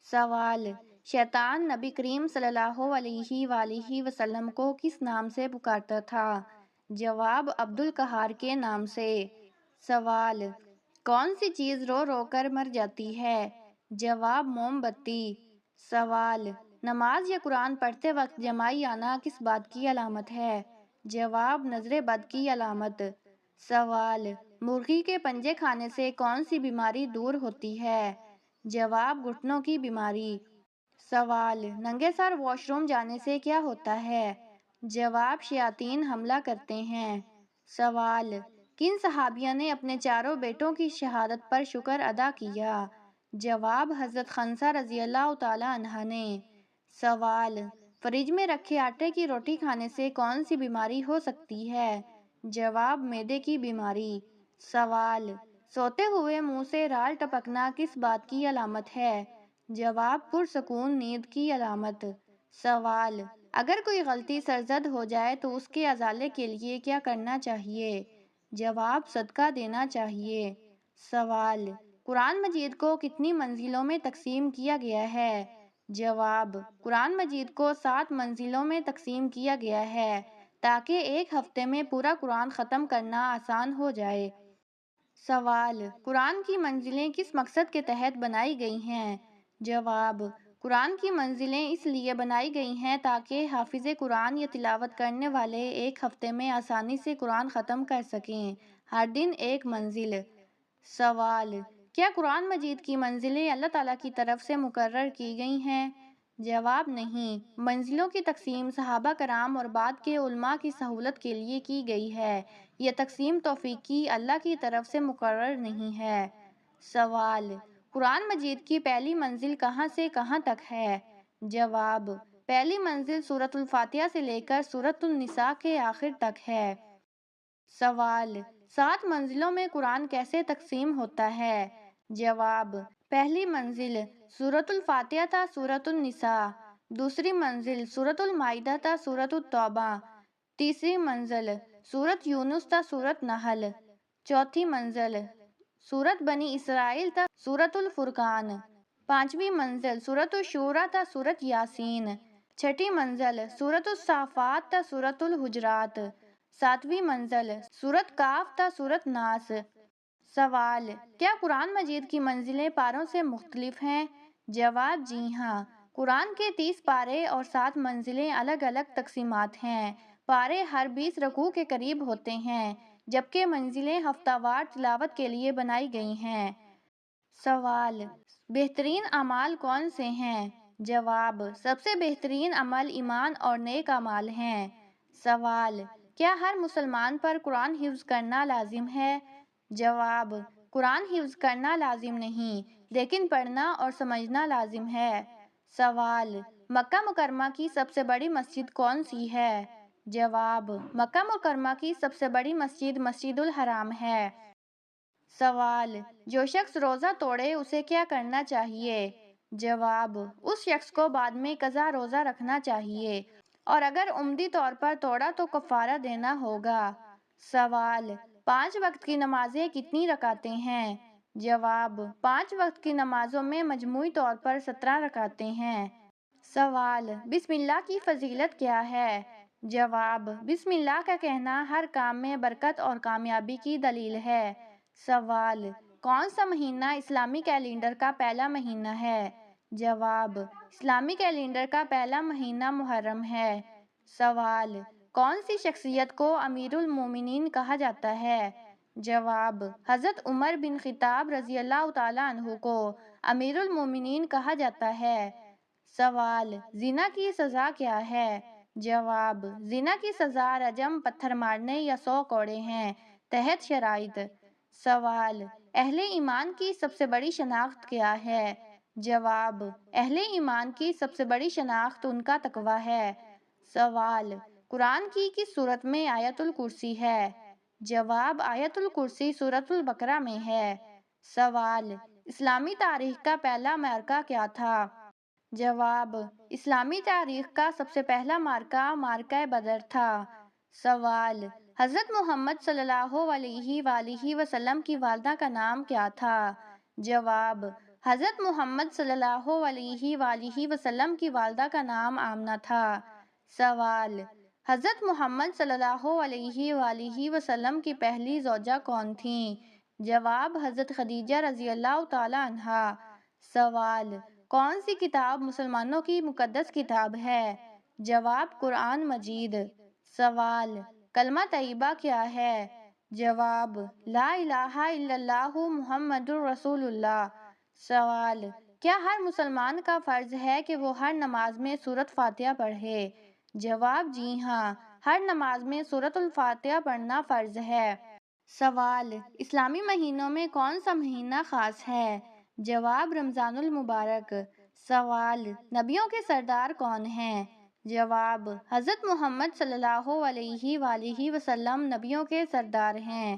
سوال: شیطان نبی کریم صلی اللہ علیہ وآلہ وسلم کو کس نام سے پکارتا تھا؟ جواب: عبد القہار کے نام سے۔ سوال: کون سی چیز رو رو کر مر جاتی ہے؟ جواب: موم بتی۔ سوال: نماز یا قرآن پڑھتے وقت جمائی آنا کس بات کی علامت ہے؟ جواب: نظر بد کی علامت۔ سوال: مرغی کے پنجے کھانے سے کون سی بیماری دور ہوتی ہے؟ جواب: گھٹنوں کی بیماری۔ سوال: ننگے سر واش روم جانے سے کیا ہوتا ہے؟ جواب: شیاطین حملہ کرتے ہیں۔ سوال: کن صحابیہ نے اپنے چاروں بیٹوں کی شہادت پر شکر ادا کیا؟ جواب: حضرت خنسا رضی اللہ تعالیٰ عنہا نے۔ سوال: فریج میں رکھے آٹے کی روٹی کھانے سے کون سی بیماری ہو سکتی ہے؟ جواب: معدے کی بیماری۔ سوال: سوتے ہوئے منہ سے رال ٹپکنا کس بات کی علامت ہے؟ جواب: پرسکون نیند کی علامت۔ سوال: اگر کوئی غلطی سرزد ہو جائے تو اس کے ازالے کے لیے کیا کرنا چاہیے؟ جواب: صدقہ دینا چاہیے۔ سوال: قرآن مجید کو کتنی منزلوں میں تقسیم کیا گیا ہے؟ جواب: قرآن مجید کو 7 منزلوں میں تقسیم کیا گیا ہے تاکہ ایک ہفتے میں پورا قرآن ختم کرنا آسان ہو جائے۔ سوال: قرآن کی منزلیں کس مقصد کے تحت بنائی گئی ہیں؟ جواب: قرآن کی منزلیں اس لیے بنائی گئی ہیں تاکہ حافظ قرآن یا تلاوت کرنے والے ایک ہفتے میں آسانی سے قرآن ختم کر سکیں، ہر دن ایک منزل۔ سوال: کیا قرآن مجید کی منزلیں اللہ تعالیٰ کی طرف سے مقرر کی گئی ہیں؟ جواب: نہیں، منزلوں کی تقسیم صحابہ کرام اور بعد کے علماء کی سہولت کے لیے کی گئی ہے، یہ تقسیم توفیقی اللہ کی طرف سے مقرر نہیں ہے۔ سوال: قرآن مجید کی پہلی منزل کہاں سے کہاں تک ہے؟ جواب: پہلی منزل سورۃ الفاتحہ سے لے کر سورۃ النساء کے آخر تک ہے۔ سوال: 7 منزلوں میں قرآن کیسے تقسیم ہوتا ہے؟ جواب: پہلی منزل سورۃ الفاتحہ تا سورۃ النساء، دوسری منزل سورۃ المائدہ تا سورۃ التوبہ، تیسری منزل سورۃ یونس تا سورۃ نحل، چوتھی منزل سورۃ بنی اسرائیل تا سورۃ الفرقان، پانچویں منزل سورۃ الشورى تا سورۃ یاسین، چھٹی منزل سورۃ الصافات تا سورۃ الحجرات، ساتویں منزل سورۃ کاف تا سورۃ ناس۔ سوال: کیا قرآن مجید کی منزلیں پاروں سے مختلف ہیں؟ جواب: جی ہاں، قرآن کے 30 پارے اور 7 منزلیں الگ الگ تقسیمات ہیں۔ پارے ہر 20 رکوع کے قریب ہوتے ہیں جبکہ منزلیں ہفتہ وار تلاوت کے لیے بنائی گئی ہیں۔ سوال: بہترین اعمال کون سے ہیں؟ جواب: سب سے بہترین عمل ایمان اور نیک اعمال ہیں۔ سوال: کیا ہر مسلمان پر قرآن حفظ کرنا لازم ہے؟ جواب: قرآن حفظ کرنا لازم نہیں لیکن پڑھنا اور سمجھنا لازم ہے۔ سوال: مکہ مکرمہ کی سب سے بڑی مسجد کون سی ہے؟ جواب: مکہ مکرمہ کی سب سے بڑی مسجد مسجد الحرام ہے۔ سوال: جو شخص روزہ توڑے اسے کیا کرنا چاہیے؟ جواب: اس شخص کو بعد میں قضا روزہ رکھنا چاہیے اور اگر عمدی طور پر توڑا تو کفارہ دینا ہوگا۔ سوال: 5 وقت کی نمازیں کتنی رکعتیں ہیں؟ جواب: 5 وقت کی نمازوں میں مجموعی طور پر 17 رکعتیں ہیں۔ سوال: بسم اللہ کی فضیلت کیا ہے؟ جواب: بسم اللہ کا کہنا ہر کام میں برکت اور کامیابی کی دلیل ہے۔ سوال: کون سا مہینہ اسلامی کیلنڈر کا پہلا مہینہ ہے؟ جواب: اسلامی کیلنڈر کا پہلا مہینہ محرم ہے۔ سوال: کون سی شخصیت کو امیر المومنین کہا جاتا ہے؟ جواب: حضرت عمر بن خطاب رضی اللہ تعالیٰ عنہ کو امیر المومنین کہا جاتا ہے۔ سوال: زنا کی سزا کیا ہے؟ جواب: زنا کی سزا رجم، پتھر مارنے یا 100 کوڑے ہیں تحت شرائط۔ سوال: اہل ایمان کی سب سے بڑی شناخت کیا ہے؟ جواب: اہل ایمان کی سب سے بڑی شناخت ان کا تقویٰ ہے۔ سوال: قرآن کی کس سورت میں آیت الکرسی ہے؟ جواب: آیت الکرسی سورۃ البقرہ میں ہے۔ سوال: اسلامی تاریخ کا پہلا معرکہ کیا تھا؟ جواب: اسلامی تاریخ کا سب سے پہلا معرکہ معرکہ بدر تھا۔ سوال: حضرت محمد صلی اللہ علیہ وآلہ وسلم کی والدہ کا نام کیا تھا؟ جواب: حضرت محمد صلی اللہ علیہ وآلہ وسلم کی والدہ کا نام آمنہ تھا۔ سوال: حضرت محمد صلی اللہ علیہ وآلہ وسلم کی پہلی زوجہ کون تھیں؟ جواب: حضرت خدیجہ رضی اللہ تعالی عنہا۔ سوال: کون سی کتاب مسلمانوں کی مقدس کتاب ہے؟ جواب: قرآن مجید۔ سوال: کلمہ طیبہ کیا ہے؟ جواب: لا الہ الا اللہ محمد رسول اللہ۔ سوال: کیا ہر مسلمان کا فرض ہے کہ وہ ہر نماز میں سورۃ فاتحہ پڑھے؟ جواب: جی ہاں، ہر نماز میں سورۃ الفاتحہ پڑھنا فرض ہے۔ سوال: اسلامی مہینوں میں کون سا مہینہ خاص ہے؟ جواب: رمضان المبارک۔ سوال: نبیوں کے سردار کون ہیں؟ جواب: حضرت محمد صلی اللہ علیہ وآلہ وسلم نبیوں کے سردار ہیں۔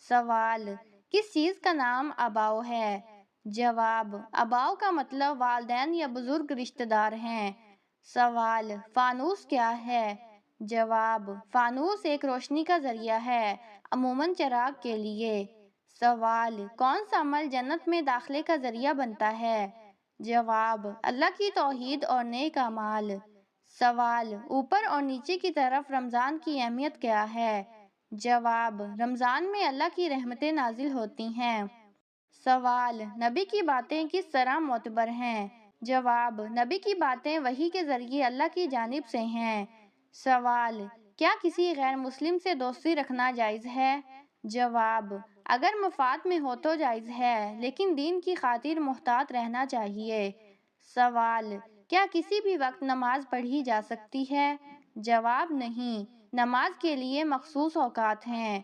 سوال: کس چیز کا نام آباؤ ہے؟ جواب: آباؤ کا مطلب والدین یا بزرگ رشتہ دار ہیں۔ سوال: فانوس کیا ہے؟ جواب: فانوس ایک روشنی کا ذریعہ ہے، عموماً چراغ کے لیے۔ سوال: کون سا عمل جنت میں داخلے کا ذریعہ بنتا ہے؟ جواب: اللہ کی توحید اور نیک اعمال۔ سوال: اوپر اور نیچے کی طرف رمضان کی اہمیت کیا ہے؟ جواب: رمضان میں اللہ کی رحمتیں نازل ہوتی ہیں۔ سوال: نبی کی باتیں کس طرح معتبر ہیں؟ جواب: نبی کی باتیں وحی کے ذریعے اللہ کی جانب سے ہیں۔ سوال: کیا کسی غیر مسلم سے دوستی رکھنا جائز ہے؟ جواب: اگر مفاد میں ہو تو جائز ہے، لیکن دین کی خاطر محتاط رہنا چاہیے۔ سوال: کیا کسی بھی وقت نماز پڑھی جا سکتی ہے؟ جواب: نہیں، نماز کے لیے مخصوص اوقات ہیں۔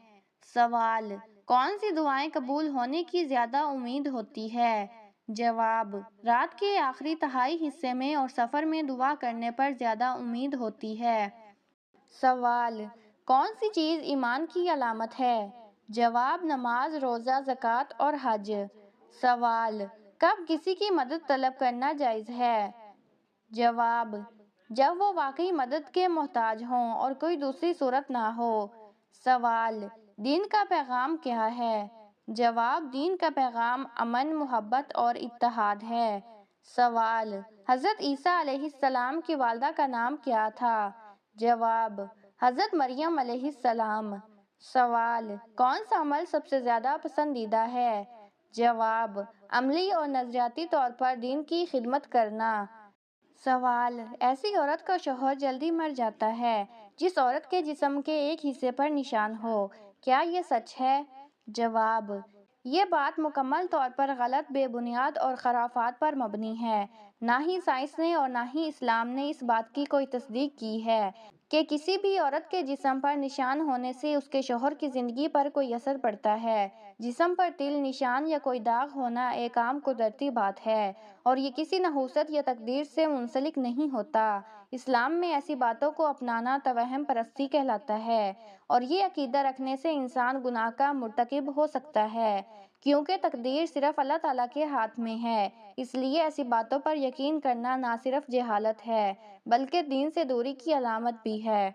سوال: کون سی دعائیں قبول ہونے کی زیادہ امید ہوتی ہے؟ جواب: رات کے آخری تہائی حصے میں اور سفر میں دعا کرنے پر زیادہ امید ہوتی ہے۔ سوال: کون سی چیز ایمان کی علامت ہے؟ جواب: نماز، روزہ، زکوٰۃ اور حج۔ سوال: کب کسی کی مدد طلب کرنا جائز ہے؟ جواب: جب وہ واقعی مدد کے محتاج ہوں اور کوئی دوسری صورت نہ ہو۔ سوال: دین کا پیغام کیا ہے؟ جواب: دین کا پیغام امن، محبت اور اتحاد ہے۔ سوال: حضرت عیسیٰ علیہ السلام کی والدہ کا نام کیا تھا؟ جواب: حضرت مریم علیہ السلام۔ سوال: کون سا عمل سب سے زیادہ پسندیدہ ہے؟ جواب: عملی اور نظریاتی طور پر دین کی خدمت کرنا۔ سوال: ایسی عورت کا شوہر جلدی مر جاتا ہے جس عورت کے جسم کے ایک حصے پر نشان ہو، کیا یہ سچ ہے؟ جواب: یہ بات مکمل طور پر غلط، بے بنیاد اور خرافات پر مبنی ہے۔ نہ ہی سائنس نے اور نہ ہی اسلام نے اس بات کی کوئی تصدیق کی ہے کہ کسی بھی عورت کے جسم پر نشان ہونے سے اس کے شوہر کی زندگی پر کوئی اثر پڑتا ہے۔ جسم پر تل، نشان یا کوئی داغ ہونا ایک عام قدرتی بات ہے اور یہ کسی نحوست یا تقدیر سے منسلک نہیں ہوتا۔ اسلام میں ایسی باتوں کو اپنانا توہم پرستی کہلاتا ہے اور یہ عقیدہ رکھنے سے انسان گناہ کا مرتکب ہو سکتا ہے، کیونکہ تقدیر صرف اللہ تعالیٰ کے ہاتھ میں ہے۔ اس لیے ایسی باتوں پر یقین کرنا نہ صرف جہالت ہے بلکہ دین سے دوری کی علامت بھی ہے۔